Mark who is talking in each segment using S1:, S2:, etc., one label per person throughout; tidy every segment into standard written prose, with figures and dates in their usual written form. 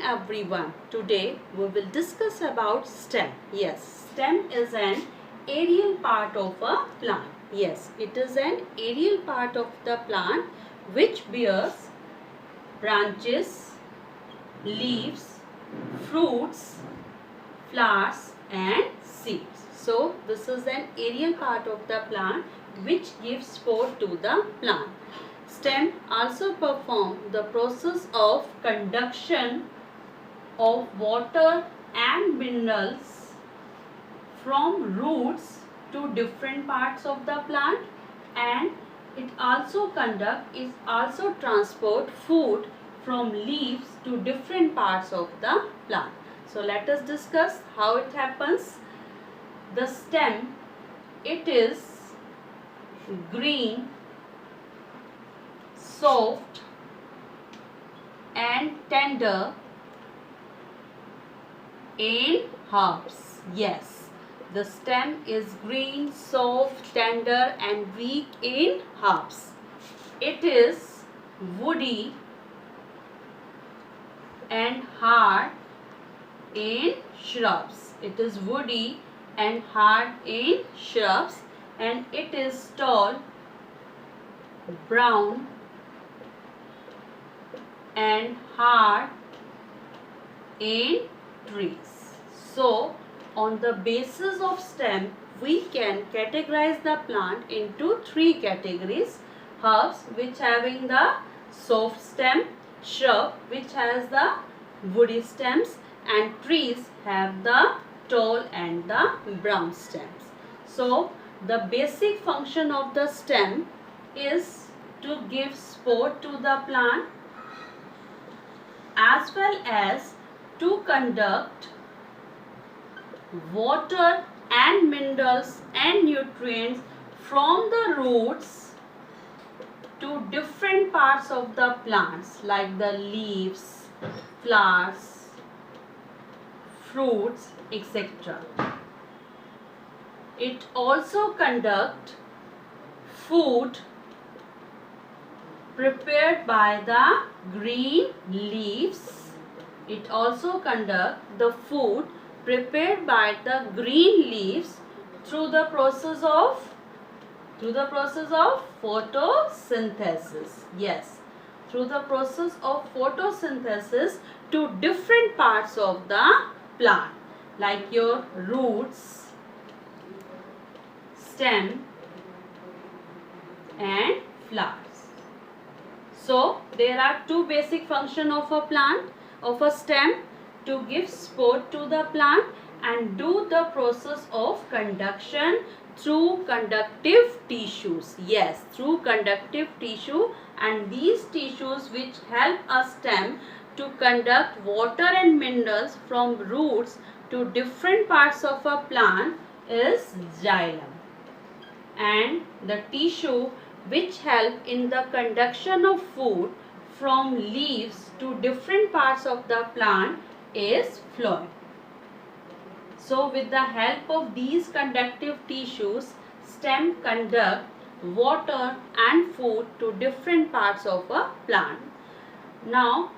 S1: everyone. Today we will discuss about stem. Yes, stem is an aerial part of a plant. Yes, it is an aerial part of the plant which bears branches, leaves, fruits, flowers and seeds. So this is an aerial part of the plant which gives support to the plant. Stem also perform the process of conduction of water and minerals from roots to different parts of the plant, and it also transport food from leaves to different parts of the plant. So let us discuss how it happens. The stem, it is green, soft and tender in herbs. Yes, the stem is green, soft, tender and weak in herbs. It is woody and hard in shrubs. It is woody and hard in shrubs, and it is tall, brown and hard in trees. So on the basis of stem we can categorize the plant into three categories: herbs which having the soft stem, shrub which has the woody stems, and trees have the tall and the brown stems. So the basic function of the stem is to give support to the plant as well as to conduct water and minerals and nutrients from the roots to different parts of the plants like the leaves, flowers, fruits, etc. It also conduct food prepared by the green leaves. It also conduct the food prepared by the green leaves through the process of photosynthesis. Yes, through the process of photosynthesis to different parts of the plant like your roots, stem and flowers. So there are two basic functions of a plant, of a stem: to give support to the plant and do the process of conduction through conductive tissues. Yes, through conductive tissue, and these tissues which help a stem to conduct water and minerals from roots to different parts of a plant is xylem, and the tissue which help in the conduction of food from leaves to different parts of the plant is phloem. So with the help of these conductive tissues, stem conduct water and food to different parts of a plant. Now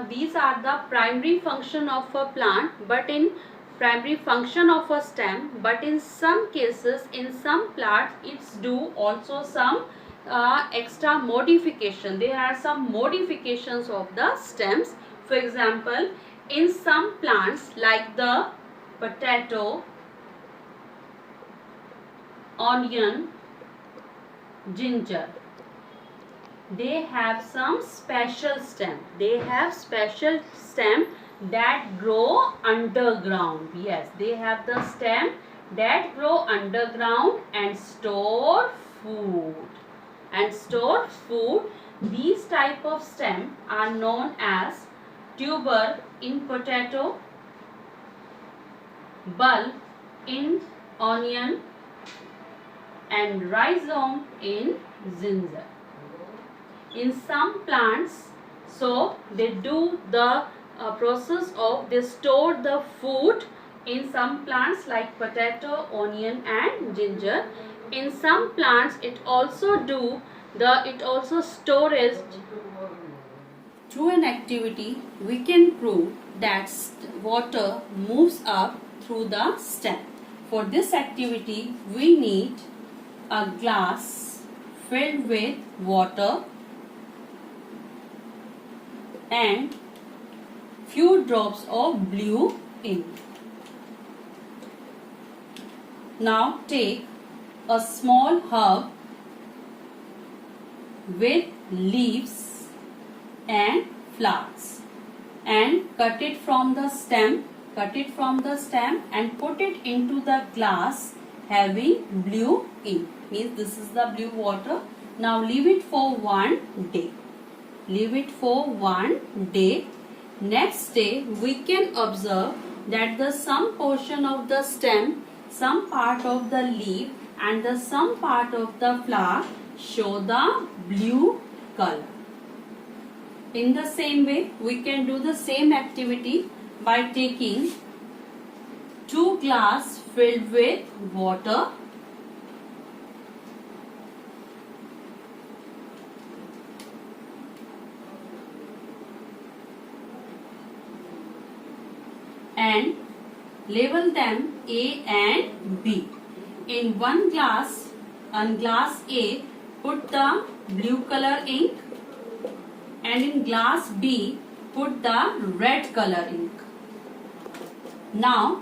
S1: these are the primary function of a plant, but in primary function of a stem, but in some cases, in some plants, it's do also some extra modification. There are some modifications of the stems. For example, in some plants like the potato, onion, ginger, they have some special stem. They have special stem that grow underground. Yes, they have the stem that grow underground and store food. These type of stem are known as tuber in potato, bulb in onion and rhizome in ginger. In some plants, so they do the process of, they store the food in some plants like potato, onion and ginger. In some plants it also storage through an activity, we can prove that water moves up through the stem. For this activity, we need a glass filled with water and few drops of blue ink. Now take a small herb with leaves and flowers and cut it from the stem and put it into the glass having blue ink. Means this is the blue water. Now leave it for 1 day. Next day we can observe that some portion of the stem, some part of the leaf and some part of the flower show the blue color. In the same way, we can do the same activity by taking 2 glasses filled with water and label them A and B. In one glass, on glass A, put the blue color ink and in glass B, put the red color ink. Now,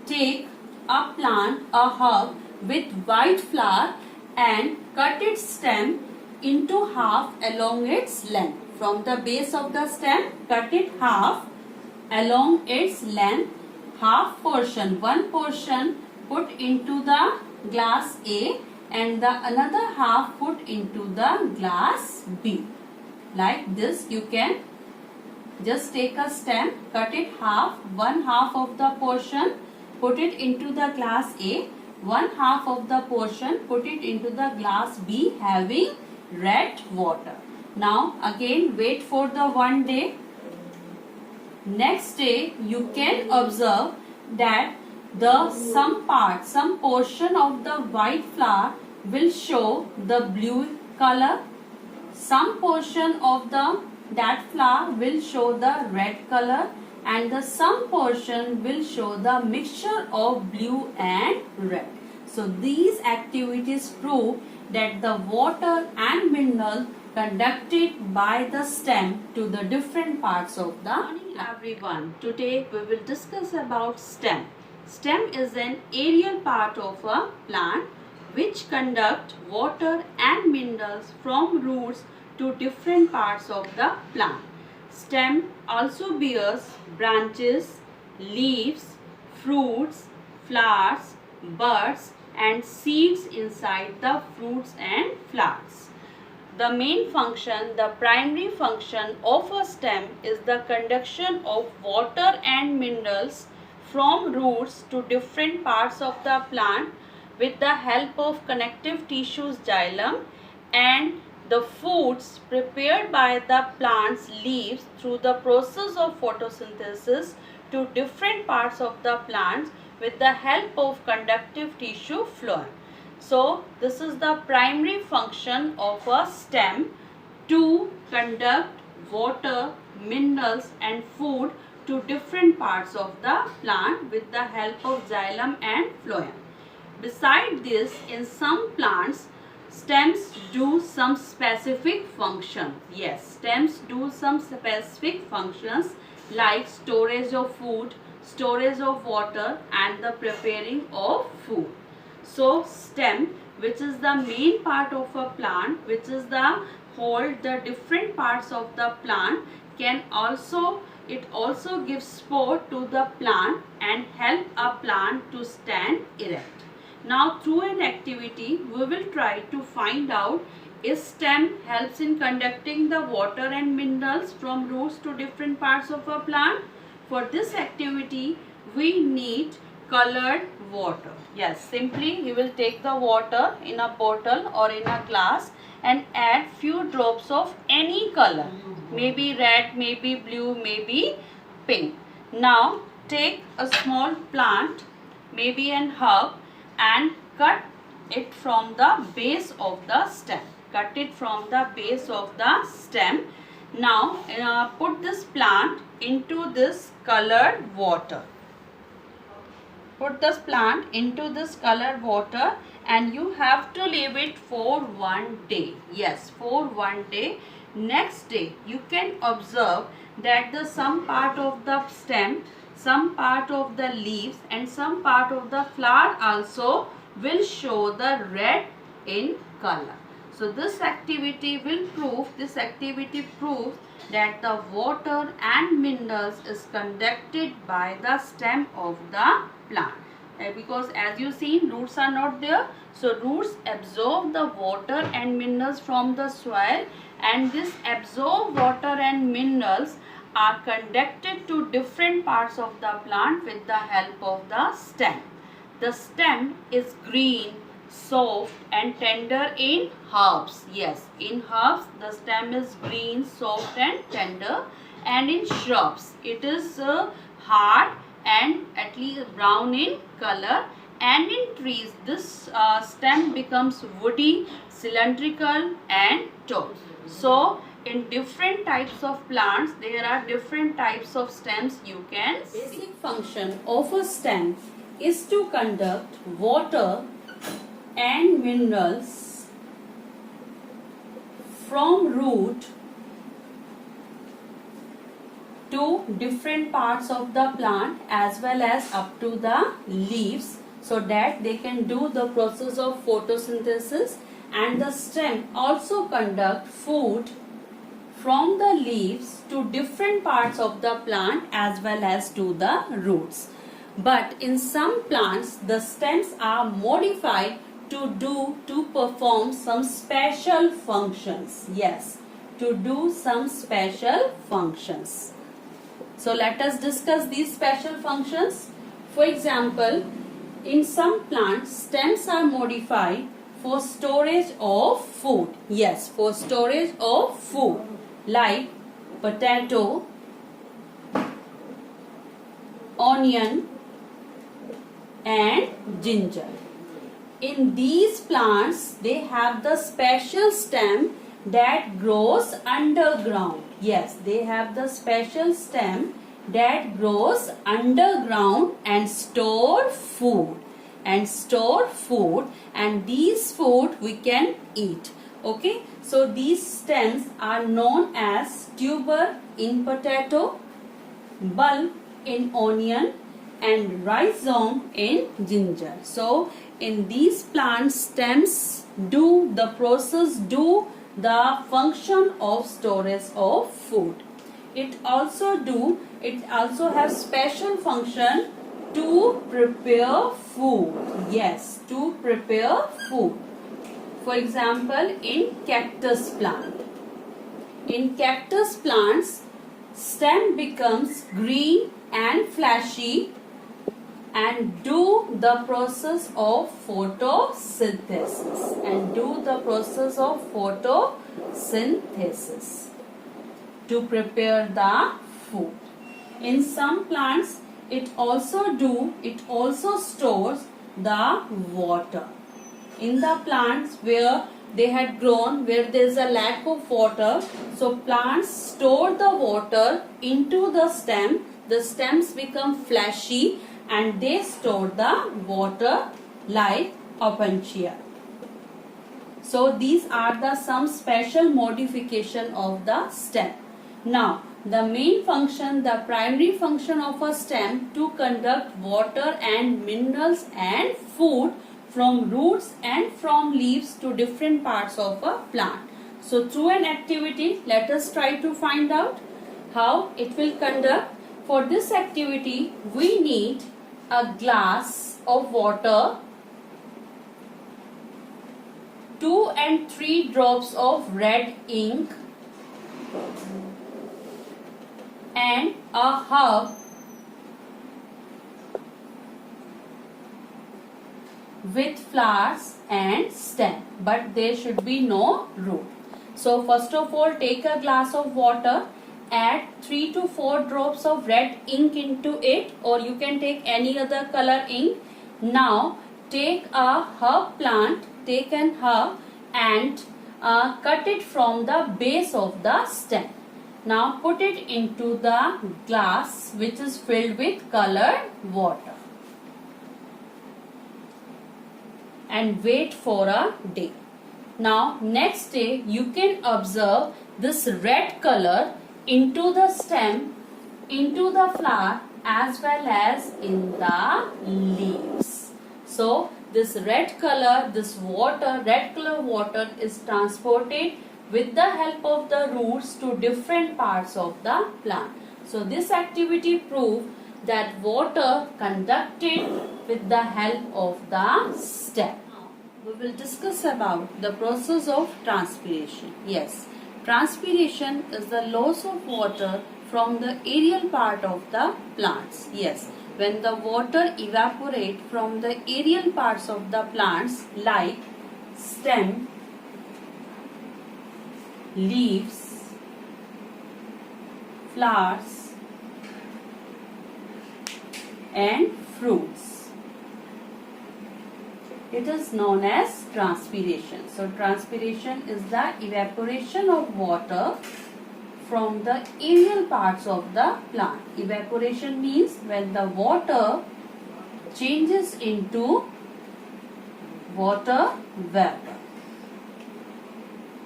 S1: take a plant, a herb with white flower and cut its stem into half along its length. From the base of the stem, cut it half along its length, half portion, one portion put into the glass A and the another half put into the glass B. Like this, you can just take a stem, cut it half, one half of the portion put it into the glass A, one half of the portion put it into the glass B having red water. Now again wait for the 1 day. Next day you can observe that some portion of the white flower will show the blue color, some portion of that flower will show the red color and some portion will show the mixture of blue and red. So these activities prove that the water and mineral conducted by the stem to the different parts of the plant. Good morning everyone. Today we will discuss about stem. Stem is an aerial part of a plant which conduct water and minerals from roots to different parts of the plant. Stem also bears branches, leaves, fruits, flowers, buds and seeds inside the fruits and flowers. The main function, the primary function of a stem is the conduction of water and minerals from roots to different parts of the plant with the help of connective tissues xylem and the foods prepared by the plant's leaves through the process of photosynthesis to different parts of the plants with the help of conductive tissue phloem. So, this is the primary function of a stem to conduct water, minerals and food to different parts of the plant with the help of xylem and phloem. Besides this, in some plants, stems do some specific function. Yes, stems do some specific functions like storage of food, storage of water and the preparing of food. So stem, which is the main part of a plant, which is the hold the different parts of the plant, it also gives support to the plant and help a plant to stand erect. Now through an activity we will try to find out if stem helps in conducting the water and minerals from roots to different parts of a plant. For this activity we need colored water. Yes, simply you will take the water in a bottle or in a glass and add few drops of any color, maybe red, maybe blue, maybe pink. Now take a small plant, maybe an herb, and cut it from the base of the stem. Cut it from the base of the stem. Now put this plant into this colored water. Put this plant into this colored water and you have to leave it for 1 day. Yes, for 1 day. Next day you can observe that the some part of the stem, some part of the leaves and some part of the flower also will show the red in color. So this activity proves that the water and minerals is conducted by the stem of the plant. Because as you see, roots are not there, so roots absorb the water and minerals from the soil, and this absorbed water and minerals are conducted to different parts of the plant with the help of the stem. The stem is green, soft and tender in herbs. Yes, in herbs the stem is green, soft and tender, and in shrubs it is hard and at least brown in color, and in trees this stem becomes woody, cylindrical and tall. So in different types of plants there are different types of stems you can see. Basic function of a stem is to conduct water and minerals from root to different parts of the plant as well as up to the leaves, so that they can do the process of photosynthesis, and the stem also conduct food from the leaves to different parts of the plant as well as to the roots. But in some plants the stems are modified to perform some special functions. Yes, to do some special functions. So let us discuss these special functions. For example, in some plants stems are modified for storage of food. Yes, for storage of food, like potato, onion and ginger. In these plants they have the special stem that grows underground. Yes, they have the special stem that grows underground and store food. And these food we can eat. Okay, so these stems are known as tuber in potato, bulb in onion and rhizome in ginger. So in these plants stems do the function of storage of food. It also has special function to prepare food. Yes, to prepare food. For example, in cactus plant. In cactus plants, stem becomes green and fleshy and do the process of photosynthesis to prepare the food. In some plants it also stores the water. In the plants where they had grown, where there is a lack of water, so plants store the water into the stem. The stems become fleshy and they store the water like opuntia. So these are some special modification of the stem. Now the primary function of a stem to conduct water and minerals and food from roots and from leaves to different parts of a plant. So through an activity, let us try to find out how it will conduct. For this activity, we need a glass of water, 2 and 3 drops of red ink and a herb with flowers and stem, but there should be no root. So first of all, take a glass of water, add 3 to 4 drops of red ink into it, or you can take any other color ink. Now take a herb plant, take an herb and cut it from the base of the stem. Now put it into the glass which is filled with colored water and wait for a day. Now next day you can observe this red color into the stem, into the flower as well as in the leaves. So this red color, red color water is transported with the help of the roots to different parts of the plant. So this activity proves that water conducted with the help of the stem. We will discuss about the process of transpiration. Yes, transpiration is the loss of water from the aerial part of the plants. Yes, when the water evaporate from the aerial parts of the plants like stem, leaves, flowers and fruits, it is known as transpiration. So transpiration is the evaporation of water from the aerial parts of the plant. Evaporation means when the water changes into water vapor.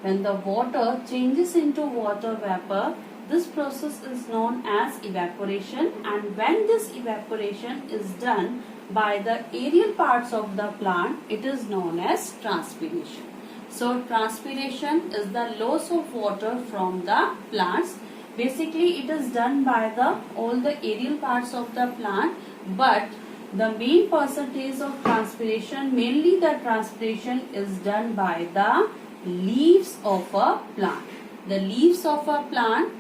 S1: When the water changes into water vapor, this process is known as evaporation, and when this evaporation is done by the aerial parts of the plant, it is known as transpiration. So transpiration is the loss of water from the plants. Basically it is done by all the aerial parts of the plant, but the main percentage of transpiration, mainly the transpiration is done by the leaves of a plant. The leaves of a plant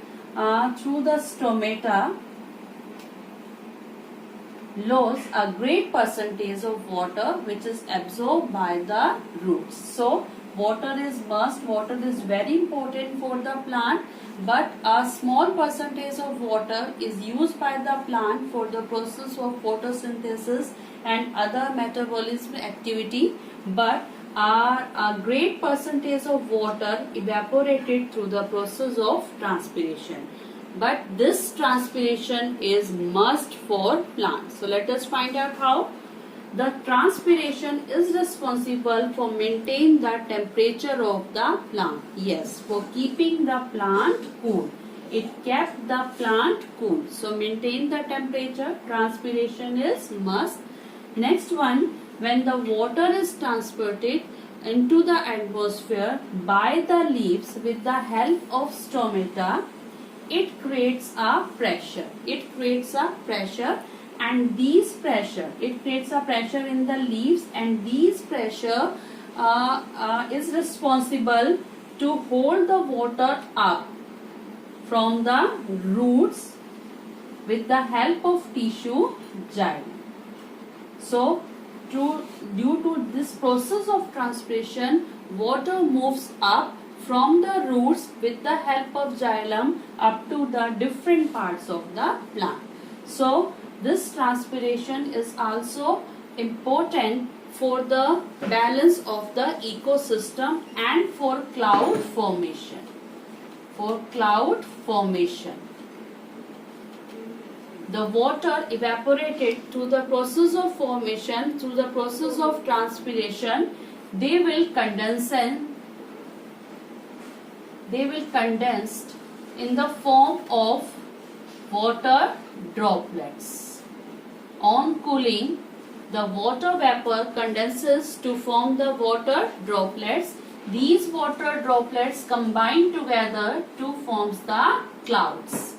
S1: through the stomata lose a great percentage of water which is absorbed by the roots. So water is must, water is very important for the plant, but a small percentage of water is used by the plant for the process of photosynthesis and other metabolism activity, but a great percentage of water evaporated through the process of transpiration. But this transpiration is must for plants. So let us find out how. The transpiration is responsible for maintaining the temperature of the plant. Yes, for keeping the plant cool. It kept the plant cool. So maintain the temperature. Transpiration is must. Next one, when the water is transported into the atmosphere by the leaves with the help of stomata, it creates a pressure. It creates a pressure, and these pressure, it creates a pressure in the leaves, and these pressure is responsible to hold the water up from the roots with the help of tissue xylem. So due to this process of transpiration, water moves up from the roots with the help of xylem up to the different parts of the plant. So this transpiration is also important for the balance of the ecosystem and for cloud formation. For cloud formation, the water evaporated through the process of formation, through the process of transpiration, they will condense in the form of water droplets. On cooling, the water vapor condenses to form the water droplets. These water droplets combine together to form the clouds,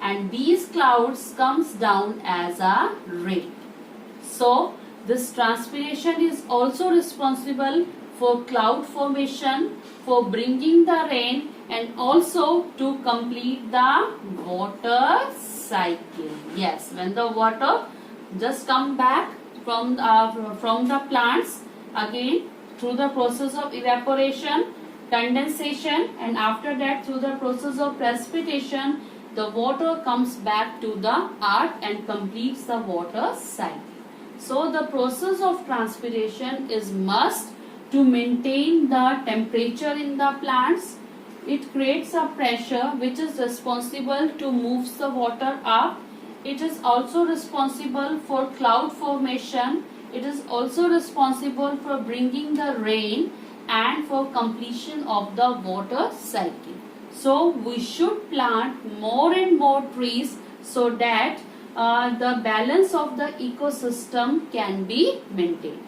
S1: and these clouds comes down as a rain. So this transpiration is also responsible for cloud formation, for bringing the rain, and also to complete the water cycle. Yes, when the water just come back from the plants again through the process of evaporation, condensation, and after that through the process of precipitation, the water comes back to the earth and completes the water cycle. So the process of transpiration is must to maintain the temperature in the plants, It creates a pressure which is responsible to move the water up. It is also responsible for cloud formation. It is also responsible for bringing the rain and for completion of the water cycle. So we should plant more and more trees so that the balance of the ecosystem can be maintained.